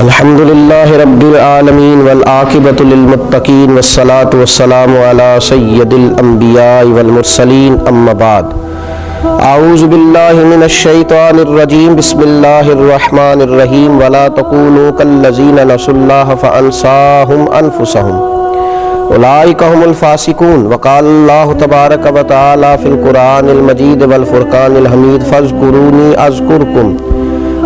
الحمدللہ رب العالمین والعاقبۃ للمتقین والصلاة والسلام علی سید الانبیاء والمرسلین اما بعد اعوذ باللہ من الشیطان الرجیم بسم اللہ الرحمن الرحیم ولا تکونوا کالذین نسوا اللہ فانساہم انفسہم اولئک هم الفاسقون وقال اللہ تبارک وتعالی فی القرآن المجید والفرقان الحمید فاذکرونی اذکرکم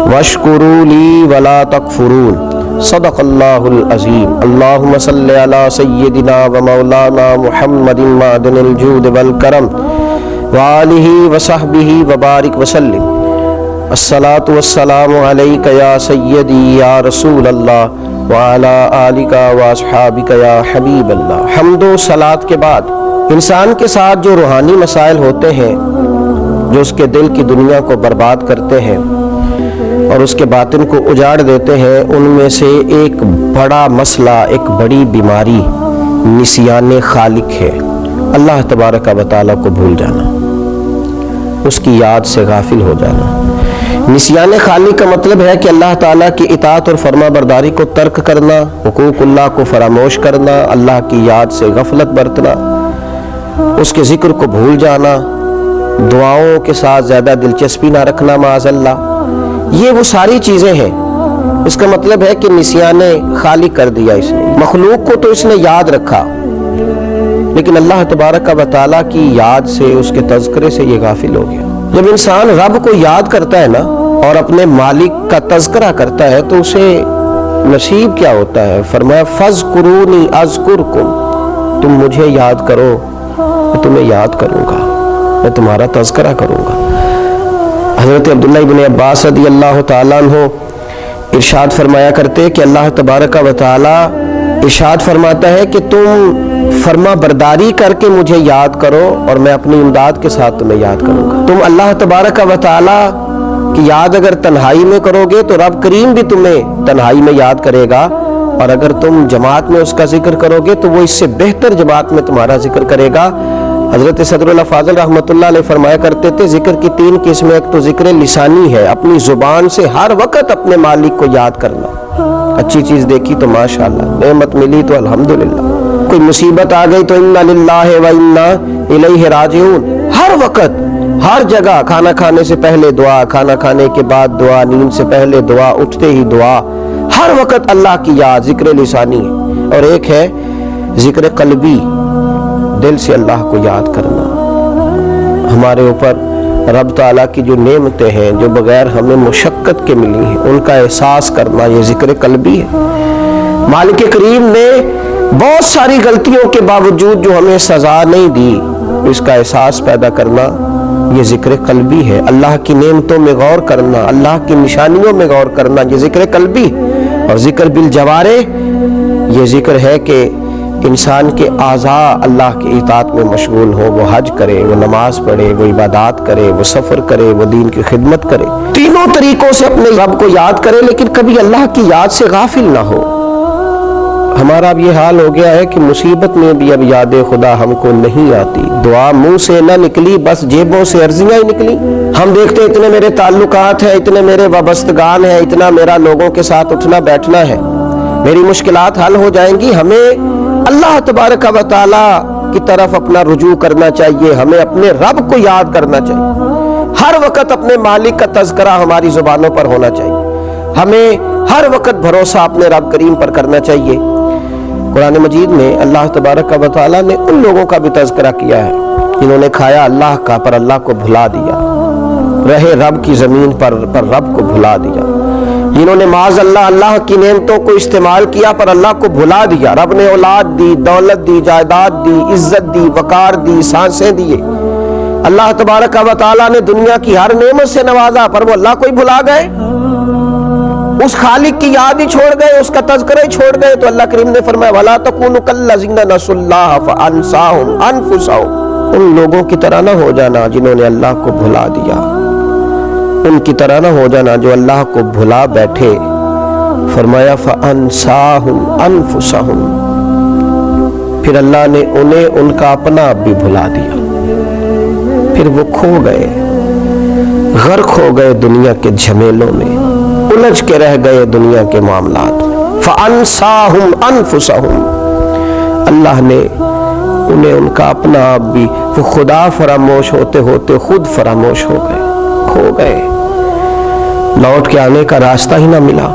واشکروا لی ولا تکفرون صدق اللہ العظیم اللہم صلی علی سیدنا و مولانا محمد معدن الجود والکرم وآلہ وصحبہ وبارک وسلم الصلاة والسلام علیک یا سیدی یا رسول اللہ وعلی آلک واصحابک یا حبیب اللہ۔ حمد و صلاۃ کے بعد انسان کے ساتھ جو روحانی مسائل ہوتے ہیں جو اس کے دل کی دنیا کو برباد کرتے ہیں اور اس کے باطن کو اجاڑ دیتے ہیں، ان میں سے ایک بڑا مسئلہ، ایک بڑی بیماری نسیان خالق ہے۔ اللہ تبارک و تعالیٰ کو بھول جانا، اس کی یاد سے غافل ہو جانا۔ نسیان خالق کا مطلب ہے کہ اللہ تعالیٰ کی اطاعت اور فرما برداری کو ترک کرنا، حقوق اللہ کو فراموش کرنا، اللہ کی یاد سے غفلت برتنا، اس کے ذکر کو بھول جانا، دعاؤں کے ساتھ زیادہ دلچسپی نہ رکھنا معاذ اللہ۔ یہ وہ ساری چیزیں ہیں۔ اس کا مطلب ہے کہ نسیان خالق کر دیا اس نے۔ مخلوق کو تو اس نے یاد رکھا، لیکن اللہ تبارک و تعالیٰ کی یاد سے، اس کے تذکرے سے یہ غافل ہو گیا۔ جب انسان رب کو یاد کرتا ہے نا اور اپنے مالک کا تذکرہ کرتا ہے تو اسے نصیب کیا ہوتا ہے؟ فرمایا فَاذْكُرُونِي أَذْكُرْكُمْ، تم مجھے یاد کرو میں تمہیں یاد کروں گا، میں تمہارا تذکرہ کروں گا۔ حضرت عبداللہ ابن عباس رضی اللہ تعالیٰ عنہ ارشاد فرمایا کرتے کہ اللہ تبارک و تعالیٰ ارشاد فرماتا ہے کہ تم فرما برداری کر کے مجھے یاد کرو اور میں اپنی امداد کے ساتھ تمہیں یاد کروں گا۔ تم اللہ تبارک و تعالیٰ کی یاد اگر تنہائی میں کرو گے تو رب کریم بھی تمہیں تنہائی میں یاد کرے گا، اور اگر تم جماعت میں اس کا ذکر کرو گے تو وہ اس سے بہتر جماعت میں تمہارا ذکر کرے گا۔ حضرت صدر اللہ فاضل رحمۃ اللہ علیہ فرمایا کرتے تھے ذکر کی تین قسمیں، ایک تو ذکر لسانی ہے، اپنی زبان سے ہر وقت اپنے مالک کو یاد کرنا۔ اچھی چیز دیکھی تو ماشاءاللہ، نعمت ملی تو الحمدللہ، کوئی مصیبت آ گئی تو انا للہ و انا الیہ راجعون، ہر وقت ہر جگہ، کھانا کھانے سے پہلے دعا، کھانا کھانے کے بعد دعا، نیند سے پہلے دعا، اٹھتے ہی دعا، ہر وقت اللہ کی یاد، ذکر لسانی ہے۔ اور ایک ہے ذکر قلبی، دل سے اللہ کو یاد کرنا۔ ہمارے اوپر رب تعالیٰ کی جو نعمتیں ہیں جو بغیر ہمیں مشقت کے ملی ہیں ان کا احساس کرنا، یہ ذکر قلبی ہے۔ مالک کریم نے بہت ساری غلطیوں کے باوجود جو ہمیں سزا نہیں دی، اس کا احساس پیدا کرنا یہ ذکر قلبی ہے۔ اللہ کی نعمتوں میں غور کرنا، اللہ کی نشانیوں میں غور کرنا، یہ ذکر قلبی۔ اور ذکر بالجوارح، یہ ذکر ہے کہ انسان کے اعضاء اللہ کی اطاعت میں مشغول ہو، وہ حج کرے، وہ نماز پڑھے، وہ عبادات کرے، وہ سفر کرے، وہ دین کی خدمت کرے، تینوں طریقوں سے اپنے رب کو یاد کرے، لیکن کبھی اللہ کی یاد سے غافل نہ ہو۔ ہمارا اب یہ حال ہو گیا ہے کہ مصیبت میں بھی اب یاد خدا ہم کو نہیں آتی، دعا منہ سے نہ نکلی، بس جیبوں سے عرضیاں ہی نکلی۔ ہم دیکھتے اتنے میرے تعلقات ہیں، اتنے میرے وابستگان ہیں، اتنا میرا لوگوں کے ساتھ اٹھنا بیٹھنا ہے، میری مشکلات حل ہو جائیں گی۔ ہمیں اللہ تبارک و تعالیٰ کی طرف اپنا رجوع کرنا چاہیے، ہمیں اپنے رب کو یاد کرنا چاہیے، ہر وقت اپنے مالک کا تذکرہ ہماری زبانوں پر ہونا چاہیے، ہمیں ہر وقت بھروسہ اپنے رب کریم پر کرنا چاہیے۔ قرآن مجید میں اللہ تبارک و تعالیٰ نے ان لوگوں کا بھی تذکرہ کیا ہے جنہوں نے کھایا اللہ کا پر اللہ کو بھلا دیا، رہے رب کی زمین پر رب کو بھلا دیا، جنہوں نے معاذ اللہ اللہ کی نعمتوں کو استعمال کیا پر اللہ کو بھلا دیا۔ رب نے اولاد دی، دولت دی، جائیداد دی، عزت دی، وقار دی، سانسیں دیے۔ اللہ تبارک و تعالیٰ نے دنیا کی ہر نعمت سے نوازا پر وہ اللہ کو ہی بھلا گئے، اس خالق کی یاد ہی چھوڑ گئے، اس کا تذکرہ ہی چھوڑ گئے۔ تو اللہ کریم نے فرمایا وَلَا تَكُونُوا كَالَّذِينَ نَسُوا اللَّهَ فَأَنسَاهُمْ أَنفُسَهُمْ، ان لوگوں کی طرح نہ ہو جانا جنہوں نے اللہ کو بھلا دیا، ان کی طرح نہ ہو جانا جو اللہ کو بھلا بیٹھے۔ فرمایا فَأَنسَاهُمْ أَنفُسَهُمْ، پھر اللہ نے انہیں ان کا اپنا بھی بھلا دیا، پھر وہ کھو گئے، غرق ہو گئے دنیا کے جھمیلوں میں، الجھ کے رہ گئے دنیا کے معاملات. فَأَنْسَاهُمْ أَنفُسَهُمْ, اللہ نے انہیں ان کا اپنا آپ بھی, وہ خدا فراموش ہوتے ہوتے خود فراموش ہو گئے, کھو گئے, لوٹ کے آنے کا راستہ ہی نہ ملا.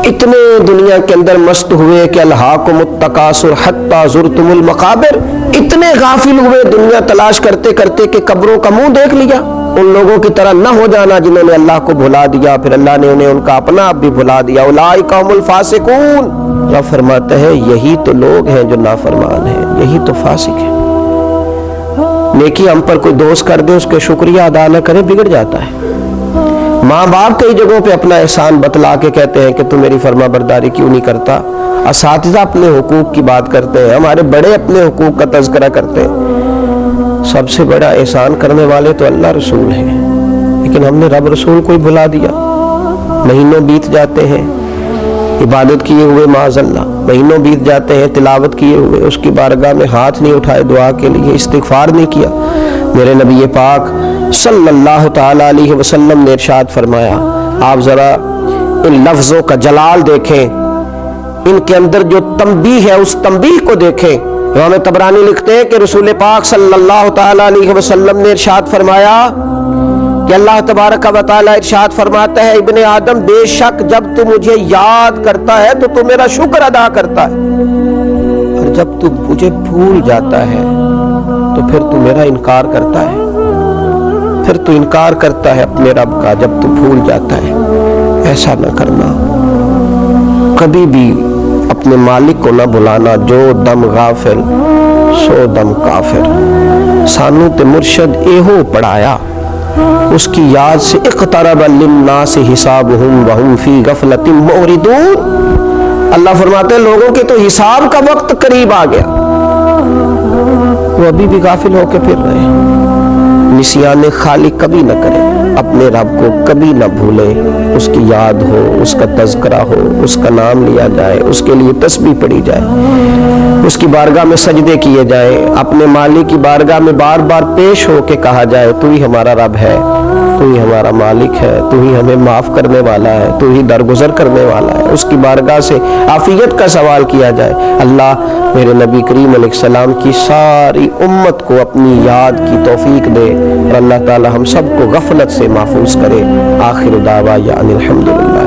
اتنے دنیا کے اندر مست ہوئے کہ الہاکم التکاثر حتی زرتم المقابر, اتنے غافل ہوئے دنیا تلاش کرتے کرتے کہ قبروں کا منہ دیکھ لیا. ان لوگوں کی طرح نہ ہو جانا جنہوں نے اللہ کو بھلا دیا, پھر اللہ نے انہیں ان کا اپنا آپ بھی بھلا دیا. اولئک هم الفاسقون, اللہ فرماتے ہیں یہی تو لوگ ہیں جو نافرمان ہیں, یہی تو فاسق ہیں. نیکی ہم پر کوئی دوست کر دے, اس کے شکریہ ادا نہ کرے, بگڑ جاتا ہے. ماں باپ کئی جگہوں پہ اپنا احسان بتلا کے کہتے ہیں کہ تم میری فرما برداری کیوں نہیں کرتا. اساتذہ اپنے حقوق کی بات کرتے ہیں, ہمارے بڑے اپنے حقوق کا تذکرہ کرتے ہیں. سب سے بڑا احسان کرنے والے تو اللہ رسول ہیں, لیکن ہم نے رب رسول کو ہی بھلا دیا. مہینوں بیت جاتے ہیں عبادت کیے ہوئے, معاذ اللہ مہینوں بیت جاتے ہیں تلاوت کیے ہوئے, اس کی بارگاہ میں ہاتھ نہیں اٹھائے دعا کے لیے, استغفار نہیں کیا. میرے نبی پاک صلی اللہ تعالی علیہ وسلم نے ارشاد فرمایا, آپ ذرا ان لفظوں کا جلال دیکھیں, ان کے اندر جو تنبیہ ہے اس تنبیہ کو دیکھیں. امام طبرانی لکھتے ہیں کہ رسول پاک صلی اللہ تعالی علیہ وسلم نے ارشاد فرمایا کہ اللہ تبارک و تعالی ارشاد فرماتا ہے, ابن آدم بے شک جب تو مجھے یاد کرتا ہے تو میرا شکر ادا کرتا ہے, اور جب تو مجھے بھول جاتا ہے تو پھر تو میرا انکار کرتا ہے. پھر تو انکار کرتا ہے اپنے رب کا جب تو بھول جاتا ہے. ایسا نہ کرنا, کبھی بھی اپنے مالک کو نہ بلانا. جو دم غافل سو دم کافر. سانو تے مرشد ایہو پڑھایا, اس کی یاد سے اقترب للناس حسابہم وہم فی غفلۃ معرضون. اللہ فرماتے ہیں لوگوں کے تو حساب کا وقت قریب آ گیا, وہ ابھی بھی غافل ہو کے پھر رہے ہیں. نسیان خالق کبھی نہ کریں, اپنے رب کو کبھی نہ بھولیں. اس کی یاد ہو, اس کا تذکرہ ہو, اس کا نام لیا جائے, اس کے لیے تسبیح پڑھی جائے, اس کی بارگاہ میں سجدے کیے جائیں, اپنے مالک کی بارگاہ میں بار بار پیش ہو کے کہا جائے تو ہی ہمارا رب ہے, تو ہی ہمارا مالک ہے, تو ہی ہمیں معاف کرنے والا ہے, تو ہی درگزر کرنے والا ہے. اس کی بارگاہ سے عافیت کا سوال کیا جائے. اللہ میرے نبی کریم علیہ السلام کی ساری امت کو اپنی یاد کی توفیق دے, اور اللہ تعالی ہم سب کو غفلت سے محفوظ کرے. آخر دعوانا الحمدللہ.